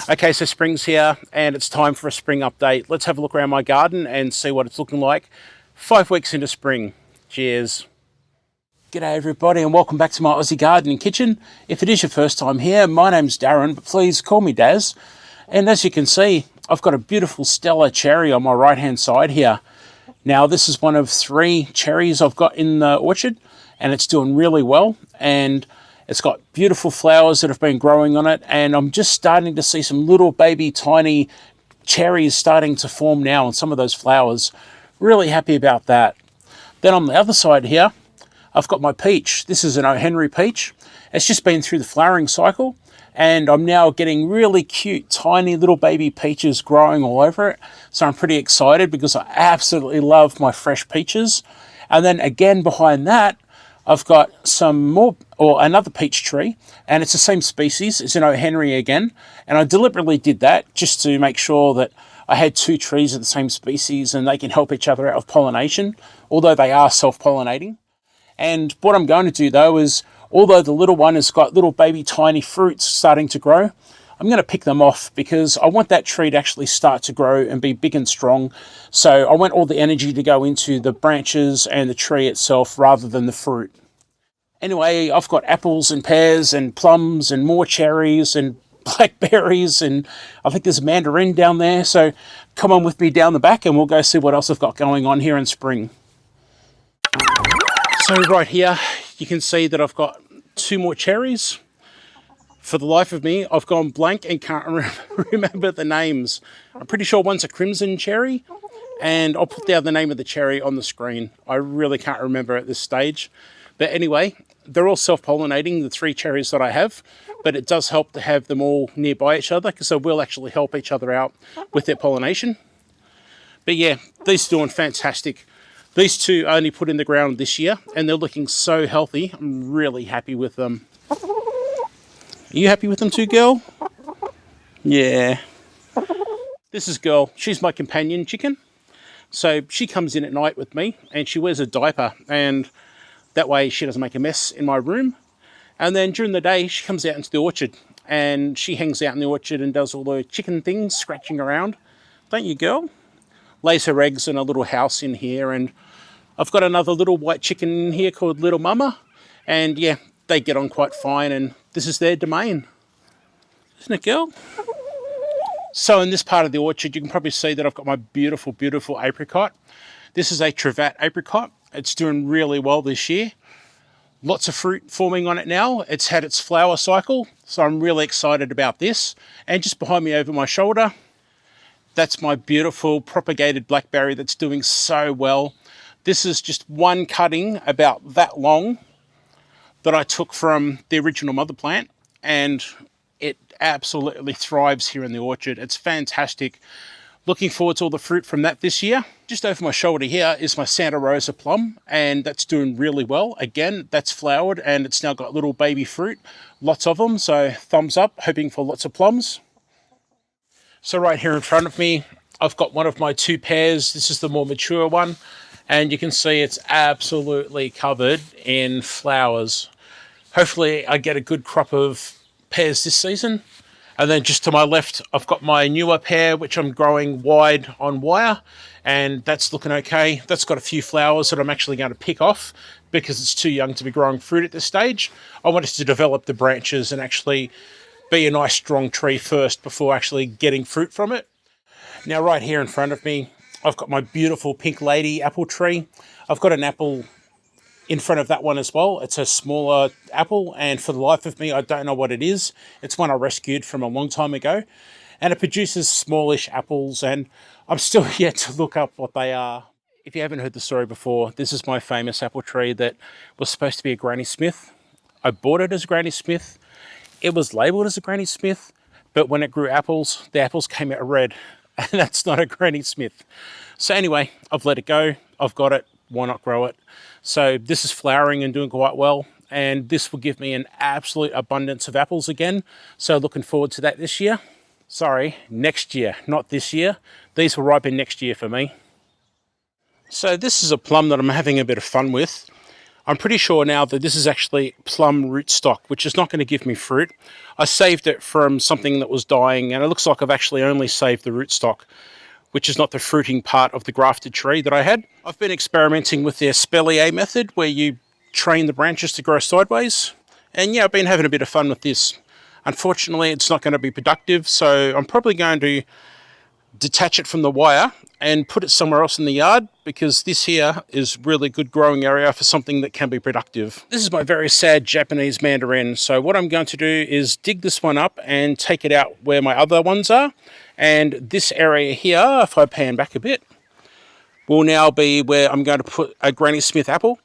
Okay, so spring's here and it's time for a spring update. Let's have a look around my garden and see what it's looking like 5 weeks into spring. Cheers. G'day everybody and welcome back to my Aussie gardening kitchen. If it is your first time here, my name's Darren, but please call me Daz. And as you can see, I've got a beautiful Stella cherry on my right hand side here. Now this is one of 3 cherries I've got in the orchard and it's doing really well, and it's got beautiful flowers that have been growing on it, and I'm just starting to see some little baby tiny cherries starting to form now on some of those flowers. Really happy about that. Then on the other side here, I've got my peach. This is an O. Henry peach. It's just been through the flowering cycle, and I'm now getting really cute tiny little baby peaches growing all over it. So I'm pretty excited because I absolutely love my fresh peaches. And then again behind that, I've got some more, or another peach tree, and it's the same species. It's an O. Henry again, and I deliberately did that just to make sure that I had 2 trees of the same species and they can help each other out with pollination, although they are self-pollinating. And what I'm going to do though is, although the little one has got little baby tiny fruits starting to grow, I'm going to pick them off because I want that tree to actually start to grow and be big and strong. So I want all the energy to go into the branches and the tree itself rather than the fruit. Anyway, I've got apples and pears and plums and more cherries and blackberries, and I think there's a mandarin down there. So come on with me down the back and we'll go see what else I've got going on here in spring. So right here, you can see that I've got 2 more cherries. For the life of me, I've gone blank and can't remember the names. I'm pretty sure one's a crimson cherry, and I'll put down the name of the cherry on the screen. I really can't remember at this stage. But anyway, they're all self-pollinating, the 3 cherries that I have, but it does help to have them all nearby each other because they will actually help each other out with their pollination. But yeah, these are doing fantastic. These 2 I only put in the ground this year, and they're looking so healthy. I'm really happy with them. Are you happy with them too, girl? Yeah. This is Girl. She's my companion chicken. So she comes in at night with me and she wears a diaper, and that way she doesn't make a mess in my room. And then during the day, she comes out into the orchard and she hangs out in the orchard and does all the chicken things, scratching around. Don't you, girl? Lays her eggs in a little house in here, and I've got another little white chicken in here called Little Mama. And yeah, they get on quite fine, and this is their domain. Isn't it, girl? So in this part of the orchard, you can probably see that I've got my beautiful, beautiful apricot. This is a Trevate apricot. It's doing really well this year. Lots of fruit forming on it now. It's had its flower cycle, so I'm really excited about this. And just behind me over my shoulder, that's my beautiful propagated blackberry that's doing so well. This is just one cutting about that long that I took from the original mother plant, and it absolutely thrives here in the orchard. It's fantastic. Looking forward to all the fruit from that this year. Just over my shoulder here is my Santa Rosa plum, and that's doing really well. Again, that's flowered and it's now got little baby fruit, lots of them, so thumbs up, hoping for lots of plums. So right here in front of me, I've got one of my 2 pears. This is the more mature one, and you can see it's absolutely covered in flowers. Hopefully I get a good crop of pears this season. And then just to my left, I've got my newer pear, which I'm growing wide on wire, and that's looking okay. That's got a few flowers that I'm actually going to pick off because it's too young to be growing fruit at this stage. I want it to develop the branches and actually be a nice strong tree first before actually getting fruit from it. Now right here in front of me, I've got my beautiful Pink Lady apple tree. I've got an apple in front of that one as well. It's a smaller apple, and for the life of me, I don't know what it is. It's one I rescued from a long time ago, and it produces smallish apples, and I'm still yet to look up what they are. If you haven't heard the story before, this is my famous apple tree that was supposed to be a Granny Smith. I bought it as a Granny Smith. It was labelled as a Granny Smith, but when it grew apples, the apples came out red, and that's not a Granny Smith. So anyway, I've let it go. I've got it. Why not grow it? So this is flowering and doing quite well, and this will give me an absolute abundance of apples again. So looking forward to that this year. Sorry, next year, not this year. These will ripen next year for me. So this is a plum that I'm having a bit of fun with. I'm pretty sure now that this is actually plum rootstock, which is not going to give me fruit. I saved it from something that was dying, and it looks like I've actually only saved the rootstock, which is not the fruiting part of the grafted tree that I had. I've been experimenting with the espalier method, where you train the branches to grow sideways. And yeah, I've been having a bit of fun with this. Unfortunately, it's not going to be productive, so I'm probably going to detach it from the wire and put it somewhere else in the yard, because this here is really good growing area for something that can be productive. This is my very sad Japanese mandarin, so what I'm going to do is dig this one up and take it out where my other ones are, and this area here, if I pan back a bit, will now be where I'm going to put a Granny Smith apple,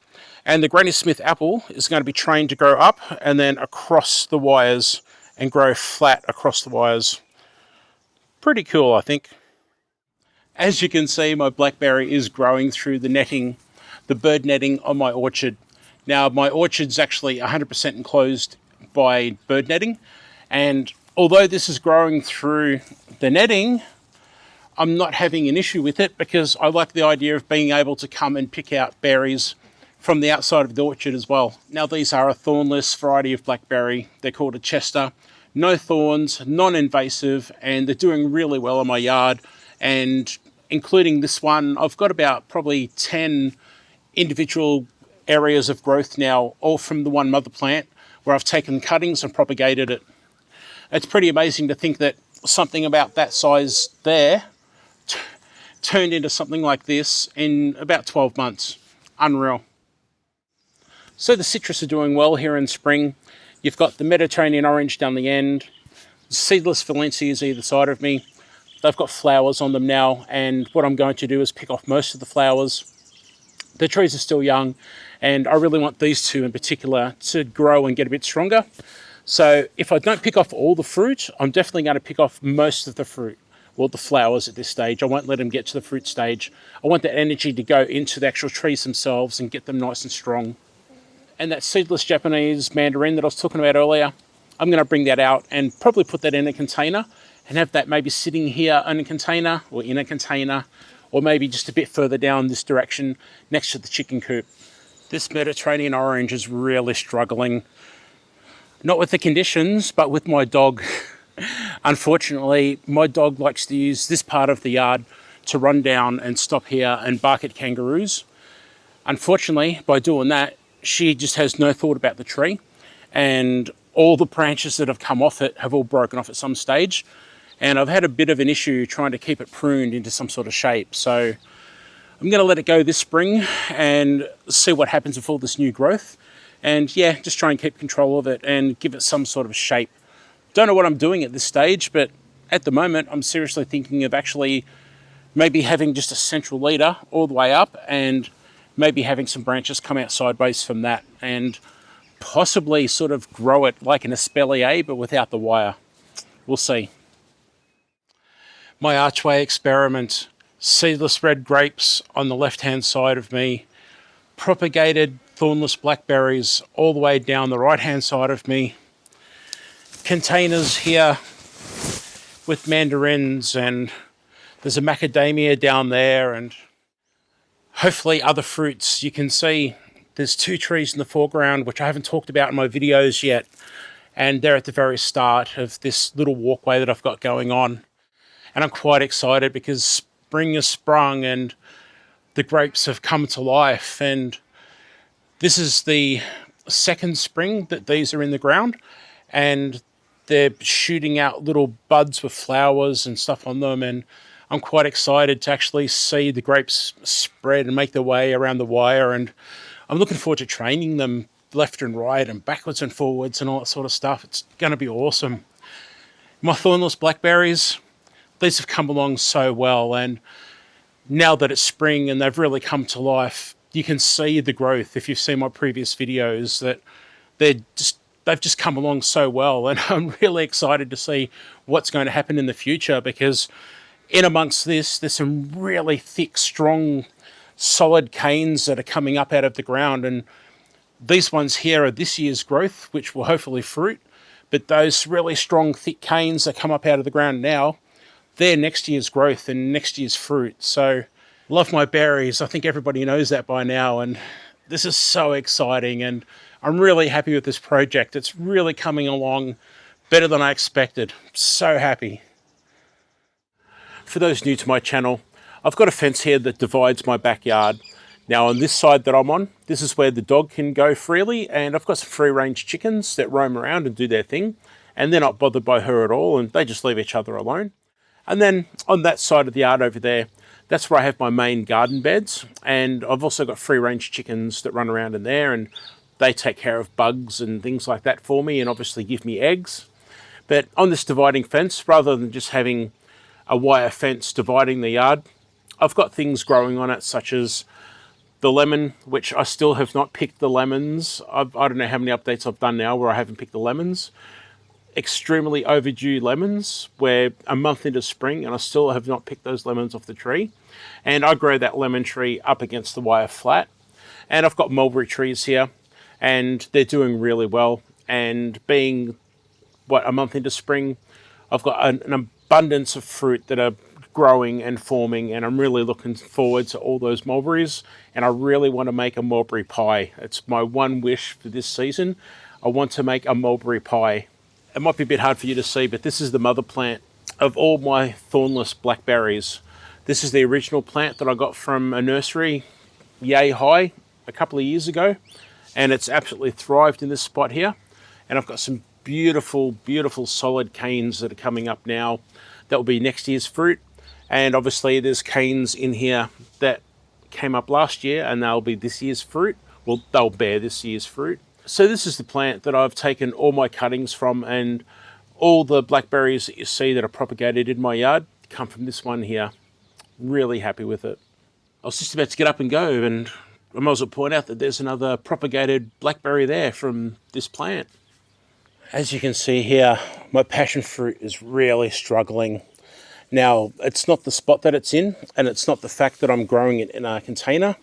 and the Granny Smith apple is going to be trained to grow up and then across the wires and grow flat across the wires. Pretty cool, I think. As you can see, my blackberry is growing through the netting, the bird netting on my orchard. Now, my orchard's actually 100% enclosed by bird netting, and although this is growing through the netting, I'm not having an issue with it, because I like the idea of being able to come and pick out berries from the outside of the orchard as well. Now, these are a thornless variety of blackberry. They're called a Chester. No thorns, non-invasive, and they're doing really well in my yard. And including this one, I've got about probably 10 individual areas of growth now, all from the one mother plant, where I've taken cuttings and propagated it. It's pretty amazing to think that something about that size there turned into something like this in about 12 months. Unreal. So the citrus are doing well here in spring. You've got the Mediterranean orange down the end, seedless Valencias either side of me. They've got flowers on them now, and what I'm going to do is pick off most of the flowers. The trees are still young, and I really want these two in particular to grow and get a bit stronger. So if I don't pick off all the fruit, I'm definitely going to pick off most of the fruit, or the flowers at this stage. I won't let them get to the fruit stage. I want that energy to go into the actual trees themselves and get them nice and strong. And that seedless Japanese mandarin that I was talking about earlier, I'm going to bring that out and probably put that in a container and have that maybe sitting here in a container, or in a container, or maybe just a bit further down this direction next to the chicken coop. This Mediterranean orange is really struggling. Not with the conditions, but with my dog. Unfortunately, my dog likes to use this part of the yard to run down and stop here and bark at kangaroos. Unfortunately, by doing that, she just has no thought about the tree, and all the branches that have come off it have all broken off at some stage. And I've had a bit of an issue trying to keep it pruned into some sort of shape. So I'm going to let it go this spring and see what happens with all this new growth. And yeah, just try and keep control of it and give it some sort of shape. Don't know what I'm doing at this stage, but at the moment I'm seriously thinking of actually maybe having just a central leader all the way up, and maybe having some branches come out sideways from that, and possibly sort of grow it like an espalier, but without the wire. We'll see. My archway experiment, seedless red grapes on the left-hand side of me, propagated thornless blackberries all the way down the right-hand side of me, containers here with mandarins, and there's a macadamia down there, and hopefully other fruits. You can see there's two trees in the foreground, which I haven't talked about in my videos yet, and they're at the very start of this little walkway that I've got going on. And I'm quite excited because spring has sprung and the grapes have come to life, and this is the second spring that these are in the ground, and they're shooting out little buds with flowers and stuff on them, and I'm quite excited to actually see the grapes spread and make their way around the wire, and I'm looking forward to training them left and right and backwards and forwards and all that sort of stuff. It's going to be awesome. My thornless blackberries, these have come along so well, and now that it's spring and they've really come to life, you can see the growth if you've seen my previous videos, that they've just come along so well, and I'm really excited to see what's going to happen in the future, because in amongst this, there's some really thick, strong, solid canes that are coming up out of the ground, and these ones here are this year's growth, which will hopefully fruit, but those really strong, thick canes that come up out of the ground now, they're next year's growth and next year's fruit. So love my berries. I think everybody knows that by now, and This is so exciting, and I'm really happy with this project. It's really coming along better than I expected. So happy. For those new to my channel, I've got a fence here that divides my backyard. Now on this side that I'm on, this is where the dog can go freely, and I've got some free-range chickens that roam around and do their thing, and they're not bothered by her at all, and they just leave each other alone. And then on that side of the yard over there, that's where I have my main garden beds, and I've also got free-range chickens that run around in there, and they take care of bugs and things like that for me, and obviously give me eggs. But on this dividing fence, rather than just having a wire fence dividing the yard, I've got things growing on it, such as the lemon, which I still have not picked the lemons. I don't know how many updates I've done now where I haven't picked the lemons. Extremely overdue lemons. We're a month into spring and I still have not picked those lemons off the tree. And I grow that lemon tree up against the wire flat. And I've got mulberry trees here and they're doing really well. And being, a month into spring, I've got an abundance of fruit that are growing and forming, and I'm really looking forward to all those mulberries, and I really want to make a mulberry pie. It's my one wish for this season. I want to make a mulberry pie. It might be a bit hard for you to see, but this is the mother plant of all my thornless blackberries. This is the original plant that I got from a nursery, yay high, a couple of years ago, and it's absolutely thrived in this spot here. And I've got some beautiful, beautiful solid canes that are coming up now. That will be next year's fruit. And obviously there's canes in here that came up last year and they'll be this year's fruit. Well, they'll bear this year's fruit. So this is the plant that I've taken all my cuttings from, and all the blackberries that you see that are propagated in my yard come from this one here. Really happy with it. I was just about to get up and go, and I might as well point out that there's another propagated blackberry there from this plant. As you can see here, my passion fruit is really struggling. Now, it's not the spot that it's in, and it's not the fact that I'm growing it in a container.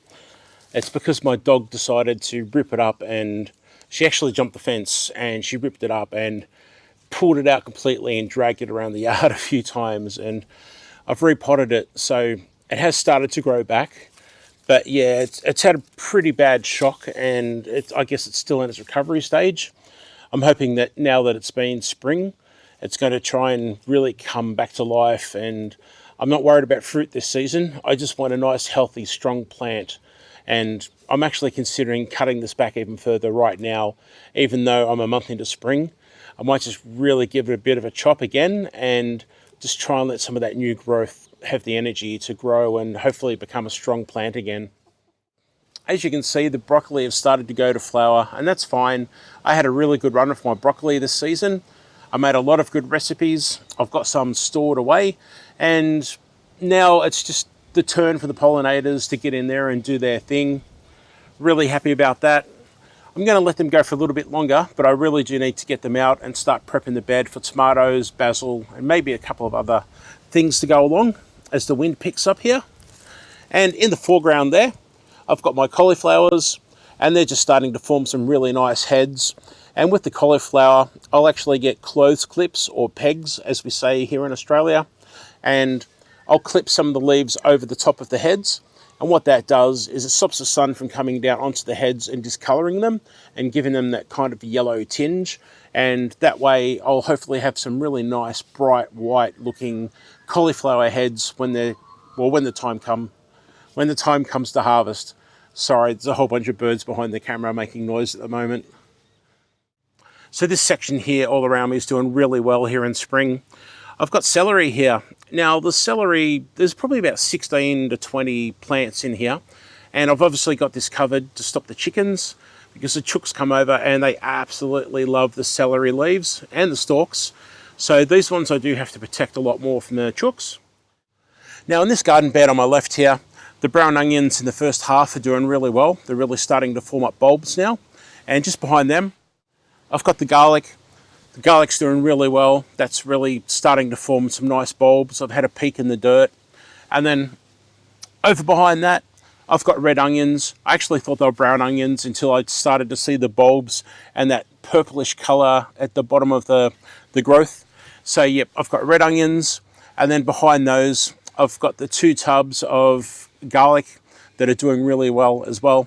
It's because my dog decided to rip it up, and she actually jumped the fence and she ripped it up and pulled it out completely and dragged it around the yard a few times. And I've repotted it, so it has started to grow back. But yeah, it's had a pretty bad shock, and I guess it's still in its recovery stage. I'm hoping that now that it's been spring, it's going to try and really come back to life, and I'm not worried about fruit this season. I just want a nice, healthy, strong plant. And I'm actually considering cutting this back even further right now, even though I'm a month into spring. I might just really give it a bit of a chop again and just try and let some of that new growth have the energy to grow and hopefully become a strong plant again. As you can see, the broccoli have started to go to flower, and that's fine. I had a really good run with my broccoli this season. I made a lot of good recipes. I've got some stored away, and now it's just the turn for the pollinators to get in there and do their thing. Really happy about that. I'm going to let them go for a little bit longer, but I really do need to get them out and start prepping the bed for tomatoes, basil, and maybe a couple of other things to go along as the wind picks up here. And in the foreground there, I've got my cauliflowers, and they're just starting to form some really nice heads. And with the cauliflower, I'll actually get clothes clips, or pegs, as we say here in Australia, and I'll clip some of the leaves over the top of the heads. And what that does is it stops the sun from coming down onto the heads and discolouring them and giving them that kind of yellow tinge. And that way I'll hopefully have some really nice, bright, white looking cauliflower heads when the time comes to harvest. Sorry, there's a whole bunch of birds behind the camera making noise at the moment. So this section here all around me is doing really well here in spring. I've got celery here. Now the celery, there's probably about 16 to 20 plants in here. And I've obviously got this covered to stop the chickens, because the chooks come over and they absolutely love the celery leaves and the stalks. So these ones I do have to protect a lot more from the chooks. Now in this garden bed on my left here, the brown onions in the first half are doing really well. They're really starting to form up bulbs now. And just behind them, I've got the garlic. The garlic's doing really well. That's really starting to form some nice bulbs. I've had a peek in the dirt. And then over behind that, I've got red onions. I actually thought they were brown onions until I started to see the bulbs and that purplish colour at the bottom of the growth. So yep, I've got red onions. And then behind those, I've got the 2 tubs of garlic that are doing really well as well.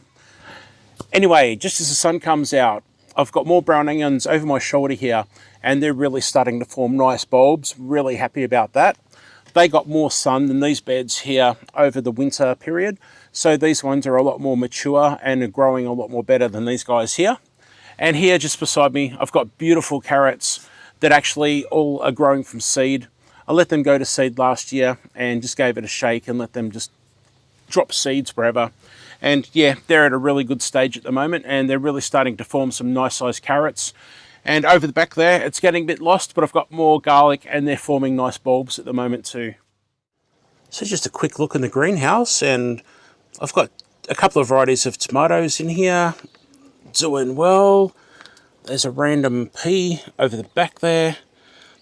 Anyway, just as the sun comes out, I've got more brown onions over my shoulder here, and they're really starting to form nice bulbs. Really happy about that. They got more sun than these beds here over the winter period, so these ones are a lot more mature and are growing a lot more better than these guys here. And here just beside me, I've got beautiful carrots that actually all are growing from seed. I let them go to seed last year and just gave it a shake and let them just drop seeds wherever. And yeah, they're at a really good stage at the moment, and they're really starting to form some nice sized carrots. And over the back there, it's getting a bit lost, but I've got more garlic and they're forming nice bulbs at the moment too. So just a quick look in the greenhouse, and I've got a couple of varieties of tomatoes in here, doing well. There's a random pea over the back there.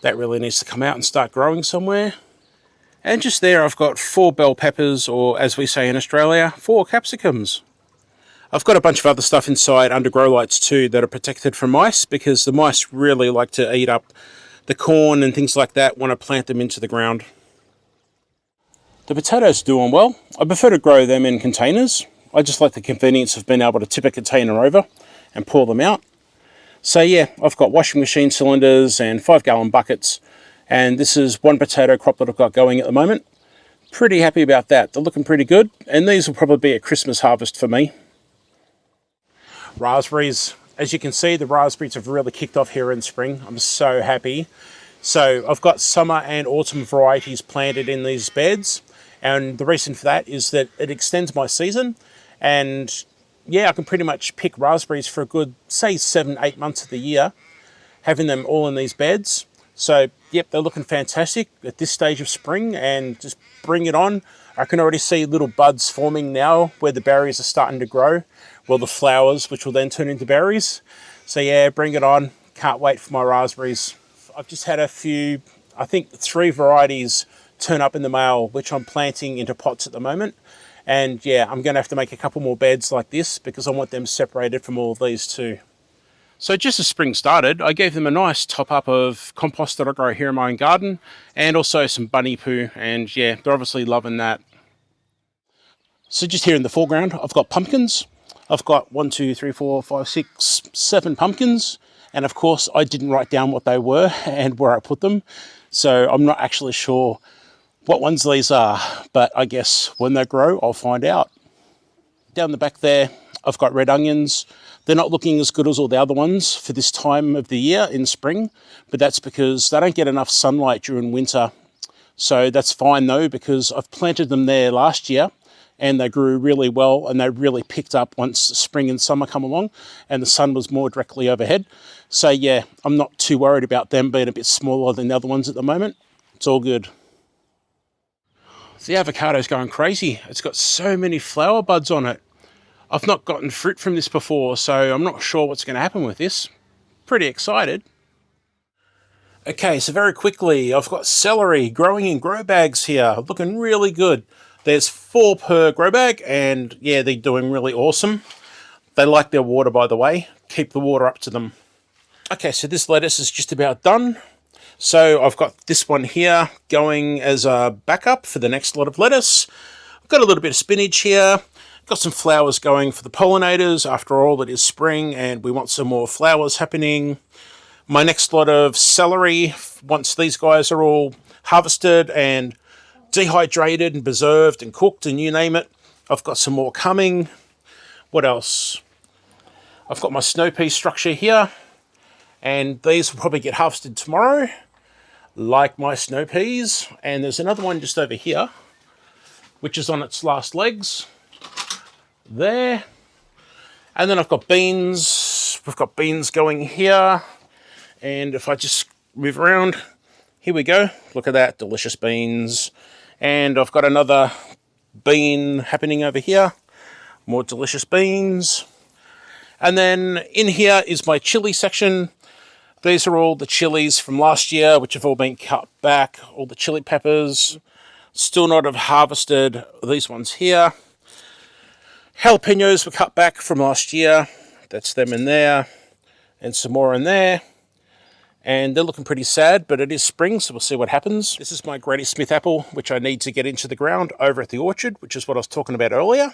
That really needs to come out and start growing somewhere. And just there I've got 4 bell peppers, or as we say in Australia, 4 capsicums. I've got a bunch of other stuff inside under grow lights too that are protected from mice, because the mice really like to eat up the corn and things like that when I plant them into the ground. The potatoes are doing well. I prefer to grow them in containers. I just like the convenience of being able to tip a container over and pour them out. So yeah, I've got washing machine cylinders and 5-gallon buckets, and this is one potato crop that I've got going at the moment. Pretty happy about that. They're looking pretty good, and these will probably be a Christmas harvest for me. Raspberries. As you can see, the raspberries have really kicked off here in spring. I'm so happy. So I've got summer and autumn varieties planted in these beds, and the reason for that is that it extends my season, and yeah, I can pretty much pick raspberries for a good, say, 7-8 months of the year, having them all in these beds. So yep, they're looking fantastic at this stage of spring, and just bring it on. I can already see little buds forming now where the berries are starting to grow. Well, the flowers, which will then turn into berries. So yeah, bring it on. Can't wait for my raspberries. I've just had a few, I think 3 varieties turn up in the mail, which I'm planting into pots at the moment. And yeah, I'm going to have to make a couple more beds like this because I want them separated from all of these too. So just as spring started, I gave them a nice top up of compost that I grow here in my own garden, and also some bunny poo, and yeah, they're obviously loving that. So just here in the foreground, I've got pumpkins. I've got 1, 2, 3, 4, 5, 6, 7 pumpkins, and of course I didn't write down what they were and where I put them, so I'm not actually sure what ones these are, but I guess when they grow I'll find out. Down the back there, I've got red onions. They're not looking as good as all the other ones for this time of the year in spring, but that's because they don't get enough sunlight during winter. So that's fine though, because I've planted them there last year and they grew really well, and they really picked up once spring and summer come along and the sun was more directly overhead. So yeah, I'm not too worried about them being a bit smaller than the other ones at the moment. It's all good. The avocado's going crazy. It's got so many flower buds on it. I've not gotten fruit from this before, so I'm not sure what's going to happen with this. Pretty excited. Okay, so very quickly, I've got celery growing in grow bags here, looking really good. There's 4 per grow bag, and yeah, they're doing really awesome. They like their water, by the way. Keep the water up to them. Okay, so this lettuce is just about done. So I've got this one here going as a backup for the next lot of lettuce. I've got a little bit of spinach here. Got some flowers going for the pollinators. After all, it is spring and we want some more flowers happening. My next lot of celery, once these guys are all harvested and dehydrated and preserved and cooked and you name it, I've got some more coming. What else? I've got my snow pea structure here, and these will probably get harvested tomorrow, like my snow peas. And there's another one just over here, which is on its last legs. There. And then I've got beans. We've got beans going here. And if I just move around, here we go. Look at that, delicious beans. And I've got another bean happening over here. More delicious beans. And then in here is my chili section. These are all the chilies from last year, which have all been cut back. All the chili peppers. Still not have harvested these ones here. Jalapenos were cut back from last year. That's them in there. And some more in there. And they're looking pretty sad, but it is spring, so we'll see what happens. This is my Granny Smith apple, which I need to get into the ground over at the orchard, which is what I was talking about earlier.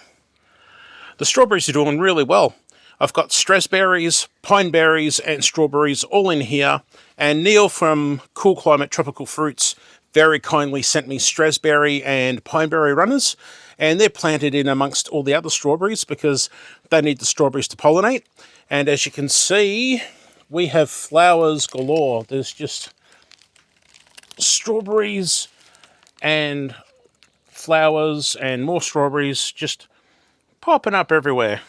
The strawberries are doing really well. I've got strasberries, pine berries, and strawberries all in here. And Neil from Cool Climate Tropical Fruits very kindly sent me strasberry and pineberry runners. And they're planted in amongst all the other strawberries because they need the strawberries to pollinate. And as you can see, we have flowers galore. There's just strawberries and flowers and more strawberries just popping up everywhere.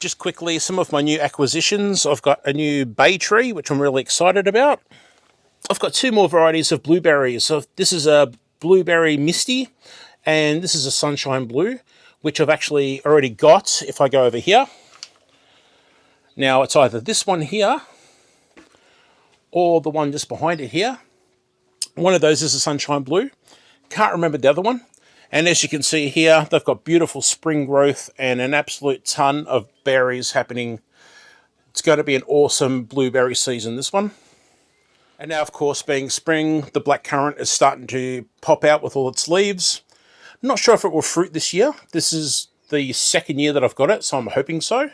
Just quickly, some of my new acquisitions. I've got a new bay tree, which I'm really excited about. I've got two more varieties of blueberries. So this is a blueberry misty, and this is a sunshine blue, which I've actually already got if I go over here. Now, it's either this one here or the one just behind it here. One of those is a sunshine blue. Can't remember the other one. And as you can see here, they've got beautiful spring growth and an absolute ton of berries happening. It's going to be an awesome blueberry season, this one. And now, of course, being spring, the blackcurrant is starting to pop out with all its leaves. I'm not sure if it will fruit this year. This is the second year that I've got it, so I'm hoping so.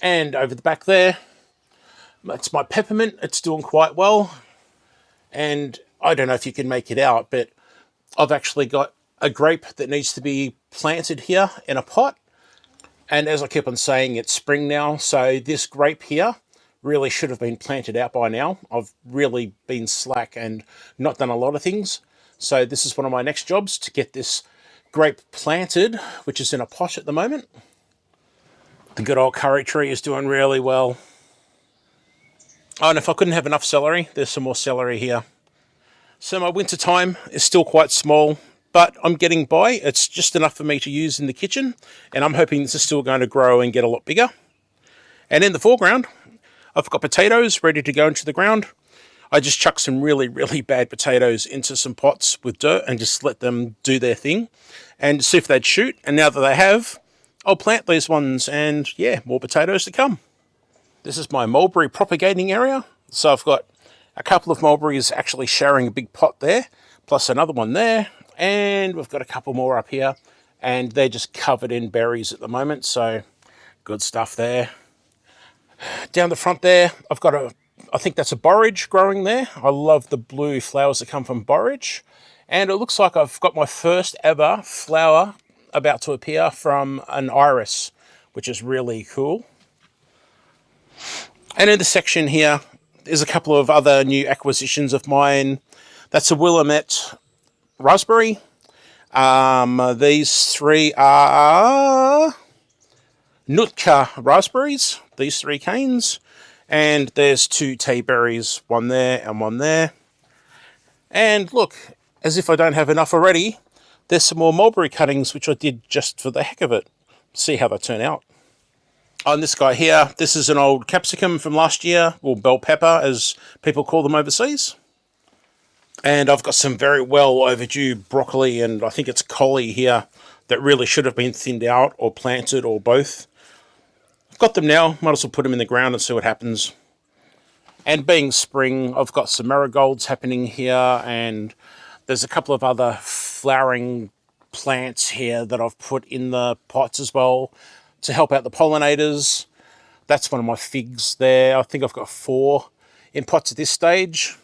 And over the back there, it's my peppermint. It's doing quite well. And I don't know if you can make it out, but I've actually got a grape that needs to be planted here in a pot. And as I keep on saying, it's spring now, so this grape here really should have been planted out by now. I've really been slack and not done a lot of things. So this is one of my next jobs, to get this grape planted, which is in a pot at the moment. The good old curry tree is doing really well. Oh, and if I couldn't have enough celery, there's some more celery here. So my winter time is still quite small, but I'm getting by. It's just enough for me to use in the kitchen, and I'm hoping this is still going to grow and get a lot bigger. And in the foreground, I've got potatoes ready to go into the ground. I just chucked some really, really bad potatoes into some pots with dirt and just let them do their thing and see if they'd shoot. And now that they have, I'll plant these ones, and yeah, more potatoes to come. This is my mulberry propagating area. So I've got a couple of mulberries actually sharing a big pot there, plus another one there, and we've got a couple more up here, and they're just covered in berries at the moment, so good stuff there. Down the front there, I've got I think that's a borage growing there. I love the blue flowers that come from borage, and it looks like I've got my first ever flower about to appear from an iris, which is really cool. And in the section here, there's a couple of other new acquisitions of mine. That's a Willamette raspberry. These three are Nootka raspberries, these three canes. And there's two tea berries, one there and one there. And look, as if I don't have enough already, there's some more mulberry cuttings, which I did just for the heck of it. See how they turn out. On this guy here, this is an old capsicum from last year, or bell pepper as people call them overseas. And I've got some very well overdue broccoli, and I think it's collie here, that really should have been thinned out or planted or both. I've got them now, might as well put them in the ground and see what happens. And being spring, I've got some marigolds happening here, and there's a couple of other flowering plants here that I've put in the pots as well, to help out the pollinators. That's one of my figs there. I think I've got 4 in pots at this stage.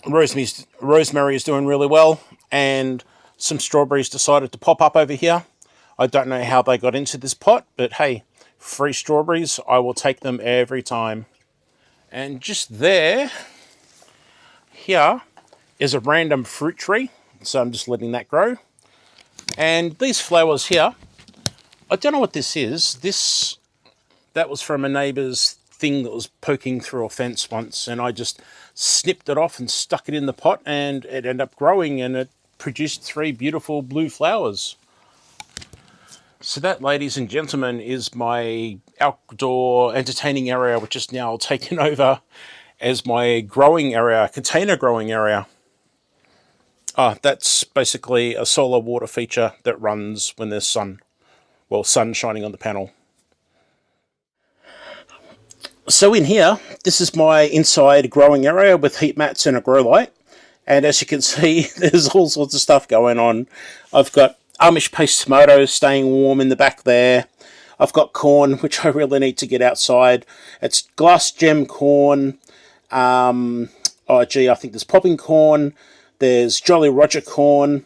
Rosemary is doing really well, and some strawberries decided to pop up over here. I don't know how they got into this pot, but hey, free strawberries, I will take them every time. And just there, here is a random fruit tree, so I'm just letting that grow. And these flowers here, I don't know what this is. That was from a neighbour's thing that was poking through a fence once, and I just snipped it off and stuck it in the pot, and it ended up growing, and it produced 3 beautiful blue flowers. So that, ladies and gentlemen, is my outdoor entertaining area, which is now taken over as my growing area, container growing area. That's basically a solar water feature that runs when there's sun shining on the panel. So in here, this is my inside growing area with heat mats and a grow light. And as you can see, there's all sorts of stuff going on. I've got Amish paste tomatoes staying warm in the back there. I've got corn, which I really need to get outside. It's glass gem corn. Oh gee, I think there's popping corn. There's Jolly Roger corn.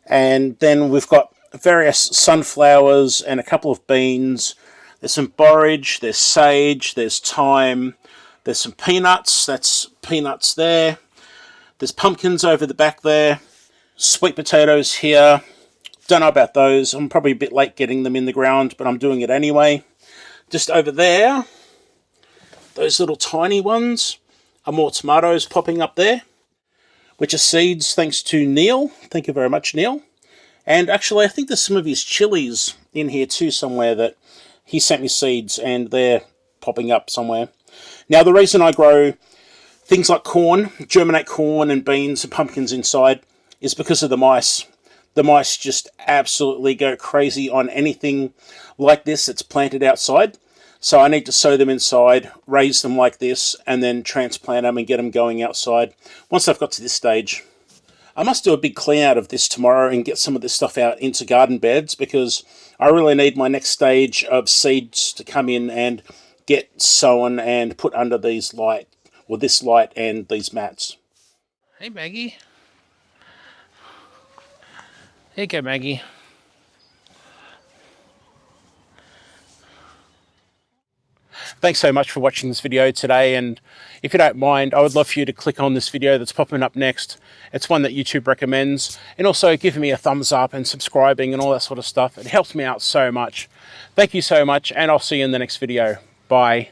And then we've got various sunflowers and a couple of beans. There's some borage, there's sage, there's thyme. There's some peanuts. That's peanuts there. There's pumpkins over the back there. Sweet potatoes here. Don't know about those. I'm probably a bit late getting them in the ground, but I'm doing it anyway. Just over there, those little tiny ones are more tomatoes popping up there, which are seeds thanks to Neil. Thank you very much, Neil. And actually, I think there's some of his chilies in here too somewhere that he sent me seeds, and they're popping up somewhere. Now, the reason I grow things like corn, germinate corn and beans and pumpkins inside, is because of the mice. The mice just absolutely go crazy on anything like this that's planted outside. So I need to sow them inside, raise them like this, and then transplant them and get them going outside once they've got to this stage. I must do a big clean out of this tomorrow and get some of this stuff out into garden beds, because I really need my next stage of seeds to come in and get sown and put under these light, or this light and these mats. Hey, Maggie. Here you go, Maggie. Thanks so much for watching this video today, and if you don't mind, I would love for you to click on this video that's popping up next. It's one that YouTube recommends, and also give me a thumbs up and subscribing and all that sort of stuff. It helps me out so much. Thank you so much, and I'll see you in the next video. Bye.